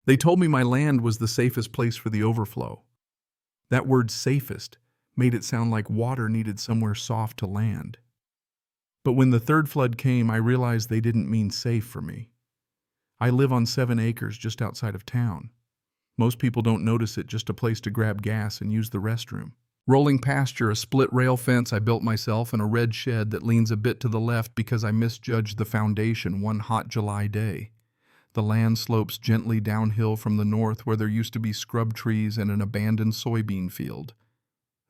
They told me my land was the safest place for the overflow. That word safest made it sound like water needed somewhere soft to land. But when the third flood came, I realized they didn't mean safe for me. I live on 7 acres just outside of town. Most people don't notice it, just a place to grab gas and use the restroom. Rolling pasture, a split rail fence I built myself, and a red shed that leans a bit to the left because I misjudged the foundation one hot July day. The land slopes gently downhill from the north where there used to be scrub trees and an abandoned soybean field.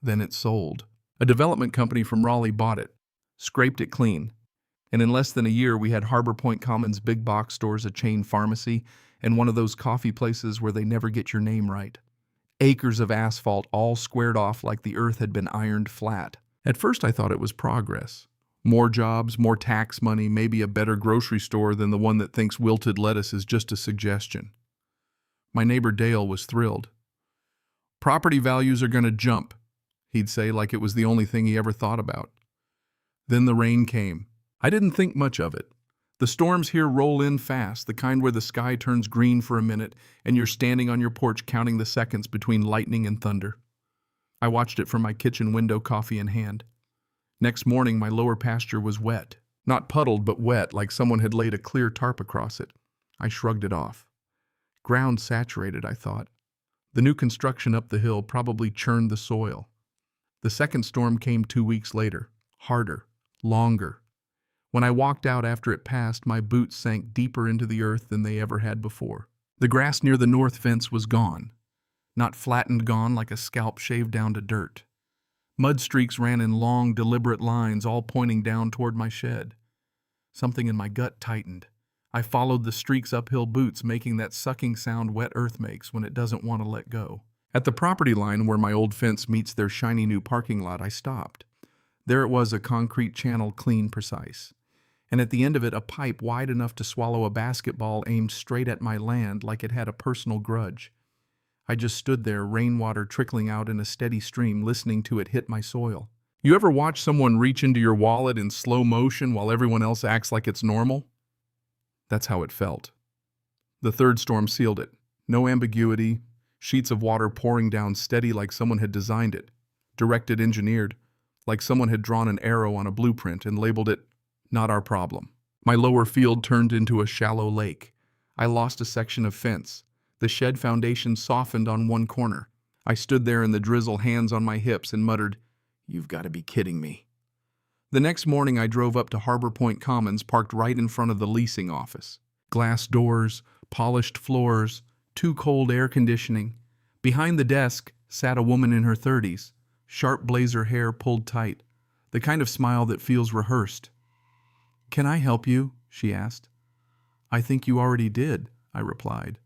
Then it sold. A development company from Raleigh bought it, scraped it clean, and in less than a year we had Harbor Point Commons big box stores, a chain pharmacy, and one of those coffee places where they never get your name right. Acres of asphalt all squared off like the earth had been ironed flat. At first I thought it was progress. More jobs, more tax money, maybe a better grocery store than the one that thinks wilted lettuce is just a suggestion. My neighbor Dale was thrilled. "Property values are going to jump," he'd say, like it was the only thing he ever thought about. Then the rain came. I didn't think much of it. The storms here roll in fast, the kind where the sky turns green for a minute and you're standing on your porch counting the seconds between lightning and thunder. I watched it from my kitchen window, coffee in hand. Next morning, my lower pasture was wet. Not puddled, but wet, like someone had laid a clear tarp across it. I shrugged it off. Ground saturated, I thought. The new construction up the hill probably churned the soil. The second storm came 2 weeks later. Harder. Longer. When I walked out after it passed, my boots sank deeper into the earth than they ever had before. The grass near the north fence was gone. Not flattened gone like a scalp shaved down to dirt. Mud streaks ran in long, deliberate lines, all pointing down toward my shed. Something in my gut tightened. I followed the streaks uphill, boots making that sucking sound wet earth makes when it doesn't want to let go. At the property line where my old fence meets their shiny new parking lot, I stopped. There it was, a concrete channel, clean, precise. And at the end of it, a pipe wide enough to swallow a basketball aimed straight at my land like it had a personal grudge. I just stood there, rainwater trickling out in a steady stream, listening to it hit my soil. You ever watch someone reach into your wallet in slow motion while everyone else acts like it's normal? That's how it felt. The third storm sealed it. No ambiguity, sheets of water pouring down steady like someone had designed it, directed, engineered, like someone had drawn an arrow on a blueprint and labeled it, "Not our problem." My lower field turned into a shallow lake. I lost a section of fence. The shed foundation softened on one corner. I stood there in the drizzle, hands on my hips, and muttered, "You've got to be kidding me." The next morning I drove up to Harbor Point Commons, parked right in front of the leasing office. Glass doors, polished floors, too cold air conditioning. Behind the desk sat a woman in her 30s, sharp blazer hair pulled tight, the kind of smile that feels rehearsed. "Can I help you?" she asked. "I think you already did," I replied.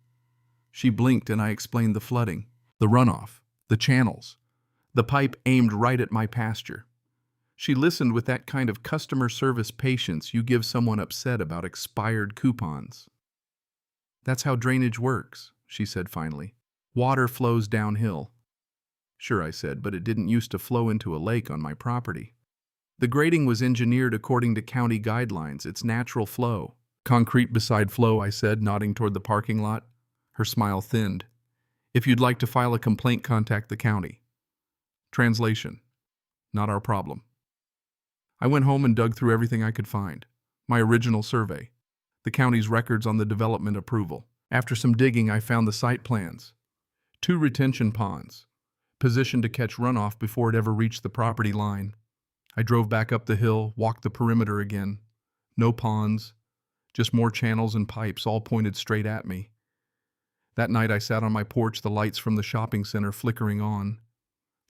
She blinked and I explained the flooding, the runoff, the channels, the pipe aimed right at my pasture. She listened with that kind of customer service patience you give someone upset about expired coupons. "That's how drainage works," she said finally. "Water flows downhill." "Sure," I said, "but it didn't used to flow into a lake on my property." "The grading was engineered according to county guidelines. It's natural flow." "Concrete beside flow," I said, nodding toward the parking lot. Her smile thinned. "If you'd like to file a complaint, contact the county." Translation: not our problem. I went home and dug through everything I could find. My original survey. The county's records on the development approval. After some digging, I found the site plans. 2 retention ponds, positioned to catch runoff before it ever reached the property line. I drove back up the hill, walked the perimeter again. No ponds, just more channels and pipes, all pointed straight at me. That night I sat on my porch, the lights from the shopping center flickering on.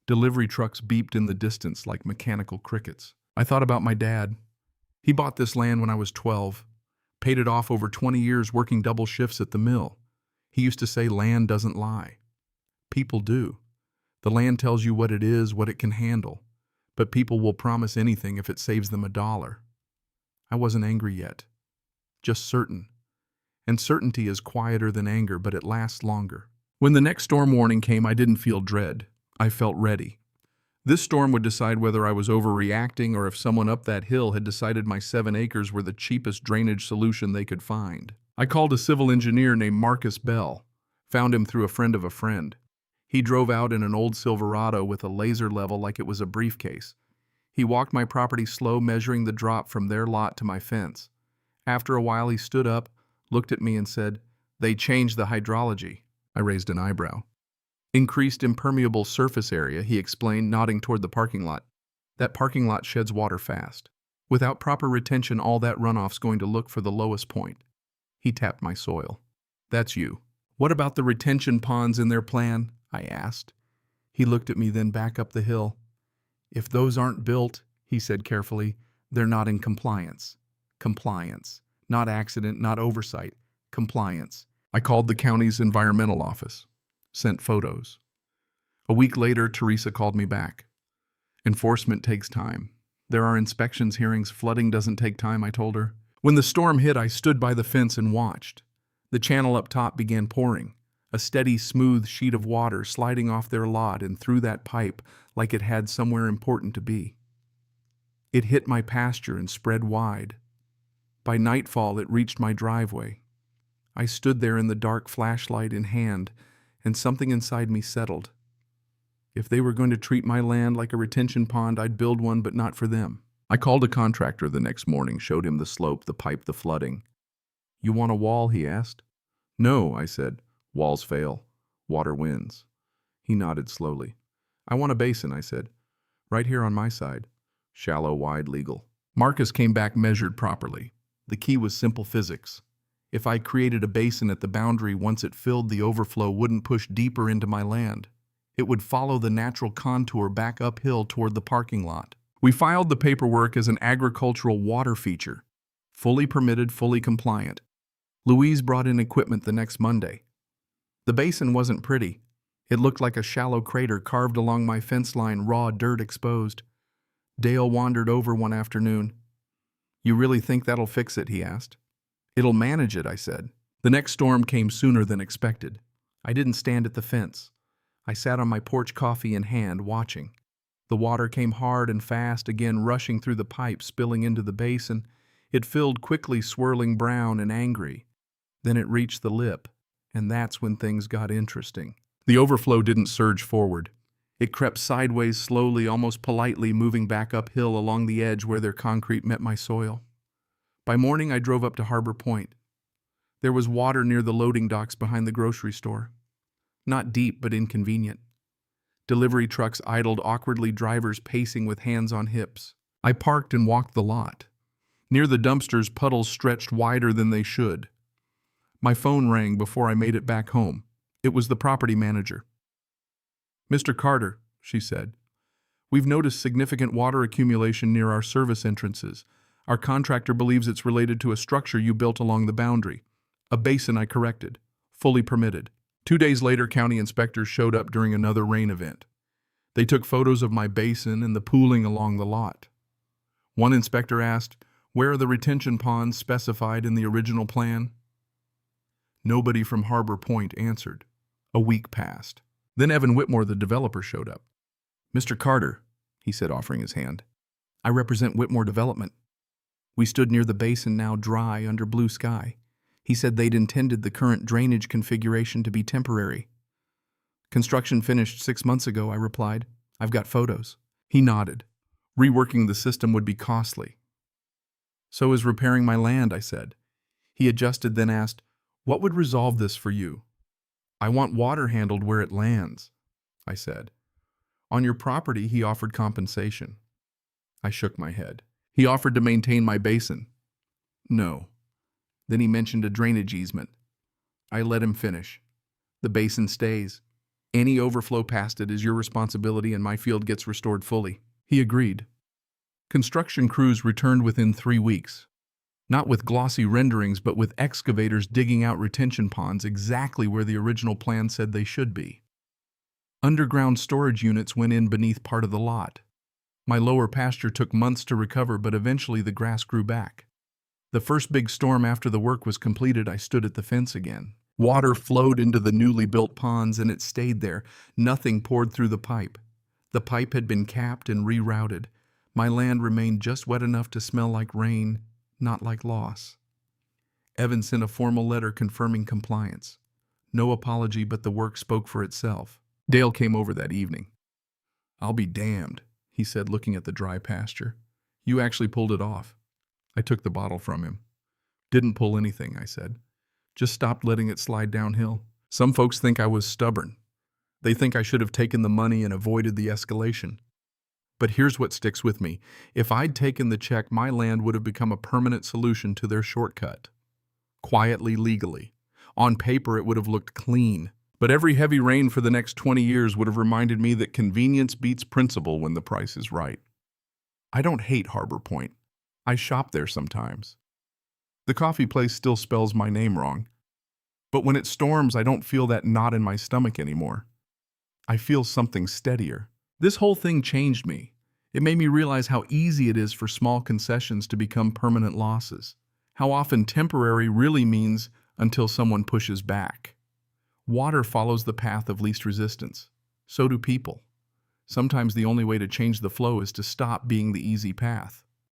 Delivery trucks beeped in the distance like mechanical crickets. I thought about my dad. He bought this land when I was 12, paid it off over 20 years working double shifts at the mill. He used to say land doesn't lie. People do. The land tells you what it is, what it can handle. But people will promise anything if it saves them $1. I wasn't angry yet, just certain. And certainty is quieter than anger, but it lasts longer. When the next storm warning came, I didn't feel dread. I felt ready. This storm would decide whether I was overreacting or if someone up that hill had decided my 7 acres were the cheapest drainage solution they could find. I called a civil engineer named Marcus Bell. Found him through a friend of a friend. He drove out in an old Silverado with a laser level like it was a briefcase. He walked my property slow, measuring the drop from their lot to my fence. After a while, he stood up, looked at me and said, "They changed the hydrology." I raised an eyebrow. "Increased impermeable surface area," he explained, nodding toward the parking lot. "That parking lot sheds water fast. Without proper retention, all that runoff's going to look for the lowest point." He tapped my soil. "That's you." "What about the retention ponds in their plan?" I asked. He looked at me, then back up the hill. "If those aren't built," he said carefully, "they're not in compliance." Compliance. Not accident, not oversight. Compliance. I called the county's environmental office. Sent photos. A week later, Teresa called me back. "Enforcement takes time. There are inspections, hearings. Flooding doesn't take time," I told her. When the storm hit, I stood by the fence and watched. The channel up top began pouring, a steady, smooth sheet of water sliding off their lot and through that pipe like it had somewhere important to be. It hit my pasture and spread wide. By nightfall, it reached my driveway. I stood there in the dark, flashlight in hand, and something inside me settled. If they were going to treat my land like a retention pond, I'd build one, but not for them. I called a contractor the next morning, showed him the slope, the pipe, the flooding. "You want a wall?" he asked. "No," I said. "Walls fail. Water wins." He nodded slowly. "I want a basin," I said. "Right here on my side. Shallow, wide, legal." Marcus came back, measured properly. The key was simple physics. If I created a basin at the boundary, once it filled, the overflow wouldn't push deeper into my land. It would follow the natural contour back uphill toward the parking lot. We filed the paperwork as an agricultural water feature. Fully permitted, fully compliant. Louise brought in equipment the next Monday. The basin wasn't pretty. It looked like a shallow crater carved along my fence line, raw dirt exposed. Dale wandered over one afternoon. "You really think that'll fix it?" he asked. "It'll manage it," I said. The next storm came sooner than expected. I didn't stand at the fence. I sat on my porch, coffee in hand, watching. The water came hard and fast, again rushing through the pipe, spilling into the basin. It filled quickly, swirling brown and angry. Then it reached the lip, and that's when things got interesting. The overflow didn't surge forward. It crept sideways, slowly, almost politely, moving back uphill along the edge where their concrete met my soil. By morning, I drove up to Harbor Point. There was water near the loading docks behind the grocery store. Not deep, but inconvenient. Delivery trucks idled awkwardly, drivers pacing with hands on hips. I parked and walked the lot. Near the dumpsters, puddles stretched wider than they should. My phone rang before I made it back home. It was the property manager. "Mr. Carter," she said, "we've noticed significant water accumulation near our service entrances. Our contractor believes it's related to a structure you built along the boundary. A basin," I corrected. "Fully permitted." 2 days later, county inspectors showed up during another rain event. They took photos of my basin and the pooling along the lot. One inspector asked, "Where are the retention ponds specified in the original plan?" Nobody from Harbor Point answered. A week passed. Then Evan Whitmore, the developer, showed up. "Mr. Carter," he said, offering his hand. "I represent Whitmore Development. We stood near the basin, now dry under blue sky. He said they'd intended the current drainage configuration to be temporary." "Construction finished 6 months ago," I replied. "I've got photos." He nodded. "Reworking the system would be costly." "So is repairing my land," I said. He adjusted, then asked, "What would resolve this for you?" "I want water handled where it lands," I said. "On your property," he offered compensation. I shook my head. He offered to maintain my basin. No. Then he mentioned a drainage easement. I let him finish. "The basin stays. Any overflow past it is your responsibility, and my field gets restored fully." He agreed. Construction crews returned within 3 weeks. Not with glossy renderings, but with excavators digging out retention ponds exactly where the original plan said they should be. Underground storage units went in beneath part of the lot. My lower pasture took months to recover, but eventually the grass grew back. The first big storm after the work was completed, I stood at the fence again. Water flowed into the newly built ponds, and it stayed there. Nothing poured through the pipe. The pipe had been capped and rerouted. My land remained just wet enough to smell like rain, not like loss. Evan sent a formal letter confirming compliance. No apology, but the work spoke for itself. Dale came over that evening. "I'll be damned," he said, looking at the dry pasture. "You actually pulled it off." I took the bottle from him. "Didn't pull anything," I said. "Just stopped letting it slide downhill." Some folks think I was stubborn. They think I should have taken the money and avoided the escalation. But here's what sticks with me. If I'd taken the check, my land would have become a permanent solution to their shortcut. Quietly, legally. On paper, it would have looked clean. But every heavy rain for the next 20 years would have reminded me that convenience beats principle when the price is right. I don't hate Harbor Point. I shop there sometimes. The coffee place still spells my name wrong. But when it storms, I don't feel that knot in my stomach anymore. I feel something steadier. This whole thing changed me. It made me realize how easy it is for small concessions to become permanent losses. How often temporary really means until someone pushes back. Water follows the path of least resistance. So do people. Sometimes the only way to change the flow is to stop being the easy path.